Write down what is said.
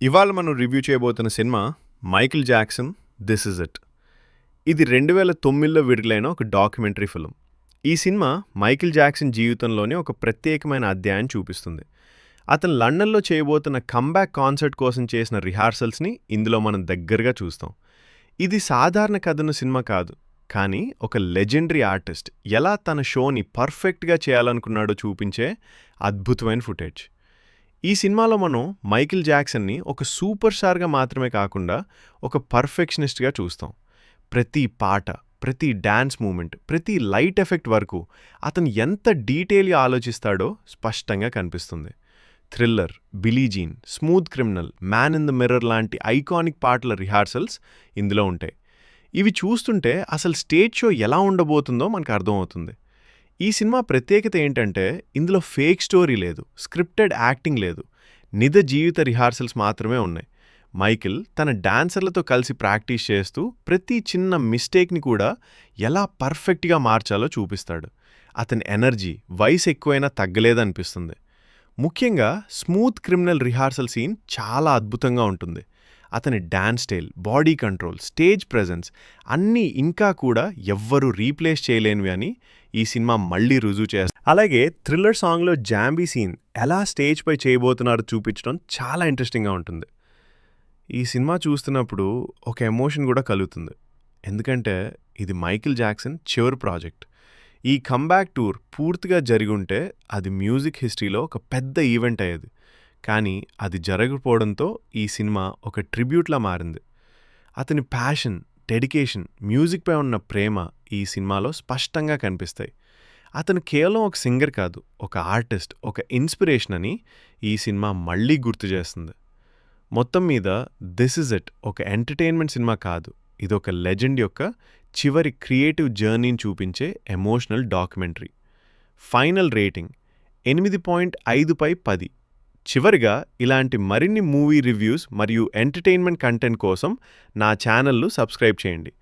ఇవాళ మనం రివ్యూ చేయబోతున్న cinema Michael Jackson this is it. ఇది 2009లో విడుదలైన ఒక డాక్యుమెంటరీ ఫిల్మ్. ఈ సినిమా మైకిల్ జాక్సన్ జీవితంలోనే ఒక ప్రత్యేకమైన అధ్యాయం చూపిస్తుంది. అతను లండన్లో చేయబోతున్న కమ్బ్యాక్ కాన్సర్ట్ కోసం చేసిన రిహార్సల్స్ని ఇందులో మనం దగ్గరగా చూస్తాం. ఇది సాధారణ కథను సినిమా కాదు, కానీ ఒక లెజెండరీ ఆర్టిస్ట్ ఎలా తన షోని పర్ఫెక్ట్గా చేయాలనుకున్నాడో చూపించే అద్భుతమైన ఫుటేజ్. ఈ సినిమాలో మనం మైకిల్ జాక్సన్ని ఒక సూపర్ స్టార్గా మాత్రమే కాకుండా ఒక పర్ఫెక్షనిస్ట్గా చూస్తాం. ప్రతి పాట, ప్రతి డాన్స్ మూమెంట్, ప్రతి లైట్ ఎఫెక్ట్ వరకు అతను ఎంత డీటెయిల్గా ఆలోచిస్తాడో స్పష్టంగా కనిపిస్తుంది. Thriller, Billie Jean, Smooth Criminal, Man in the Mirror లాంటి ఐకానిక్ పాటల రిహార్సల్స్ ఇందులో ఉంటాయి. ఇవి చూస్తుంటే అసలు స్టేజ్ షో ఎలా ఉండబోతుందో మనకు అర్థమవుతుంది. ఈ సినిమా ప్రత్యేకత ఏంటంటే ఇందులో ఫేక్ స్టోరీ లేదు, స్క్రిప్టెడ్ యాక్టింగ్ లేదు, నిజ జీవిత రిహార్సల్స్ మాత్రమే ఉన్నాయి. మైకిల్ తన డాన్సర్లతో కలిసి ప్రాక్టీస్ చేస్తూ ప్రతి చిన్న మిస్టేక్ని కూడా ఎలా పర్ఫెక్ట్గా మార్చాలో చూపిస్తాడు. అతని ఎనర్జీ వయసు ఎక్కువైనా తగ్గలేదనిపిస్తుంది. ముఖ్యంగా స్మూత్ క్రిమినల్ రిహార్సల్ సీన్ చాలా అద్భుతంగా ఉంటుంది. అతని dance style, body control, stage presence అన్నీ ఇంకా కూడా ఎవ్వరూ రీప్లేస్ చేయలేనివి అని ఈ సినిమా మళ్లీ రుజువు చేస్తుంది. అలాగే థ్రిల్లర్ సాంగ్లో జాంబీ సీన్ ఎలా స్టేజ్పై చేయబోతున్నారో చూపించడం చాలా ఇంట్రెస్టింగ్గా ఉంటుంది. ఈ సినిమా చూస్తున్నప్పుడు ఒక ఎమోషన్ కూడా కలుగుతుంది. ఎందుకంటే ఇది మైకిల్ జాక్సన్ చివరి ప్రాజెక్ట్. ఈ కమ్బ్యాక్ టూర్ పూర్తిగా జరిగి ఉంటే అది మ్యూజిక్ హిస్టరీలో ఒక పెద్ద ఈవెంట్ అయ్యేది. కానీ అది జరగకపోవడంతో ఈ సినిమా ఒక ట్రిబ్యూట్లా మారింది. అతని ప్యాషన్, డెడికేషన్, మ్యూజిక్పై ఉన్న ప్రేమ ఈ సినిమాలో స్పష్టంగా కనిపిస్తాయి. అతను కేవలం ఒక సింగర్ కాదు, ఒక ఆర్టిస్ట్, ఒక ఇన్స్పిరేషన్ అని ఈ సినిమా మళ్లీ గుర్తు చేస్తుంది. మొత్తం మీద దిస్ ఇస్ ఇట్ ఒక ఎంటర్టైన్మెంట్ సినిమా కాదు, ఇదొక లెజెండ్ యొక్క చివరి క్రియేటివ్ జర్నీని చూపించే ఎమోషనల్ డాక్యుమెంటరీ. Final rating 8.5/10. చివరిగా ఇలాంటి మరిన్ని మూవీ రివ్యూస్ మరియు ఎంటర్టైన్మెంట్ కంటెంట్ కోసం నా ఛానల్ను సబ్స్క్రైబ్ చేయండి.